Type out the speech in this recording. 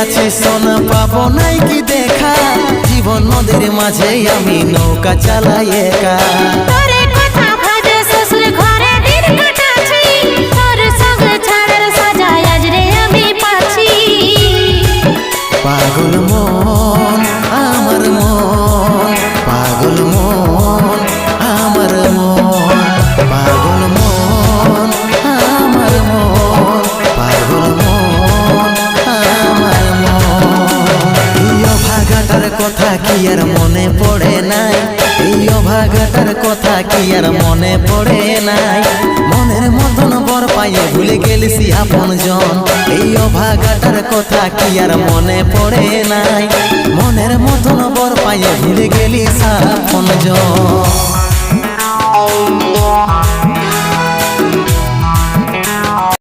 আছি সোনা পাবো নাই কি দেখা, জীবন নদীর মাঝে আমি নৌকা চালাই একা। তোরে কথা ভাবে শ্বশুর ঘরে দিন কাটাছি, তোর সঙ্গে ছাড়ার সাজা আজ রে আমি পাচ্ছি। পাগল মন আমার মন, পাগল মন আমার মন, পাগল মন আমার মন, পাগল মন আমার মন। এই অভাগাটার কথা কি আর মনে পড়ে নাই, এই অভাগাটার কথা কি আর মনে পড়ে নাই। মনের মতন বর পাইয়ে ভুলে গেলিস আপন জন, এই অভাগাটার কথা কি আর মনে পড়ে নাই। মনের মতন বর পাইয়ে ভুলে গেলিস আপন জন।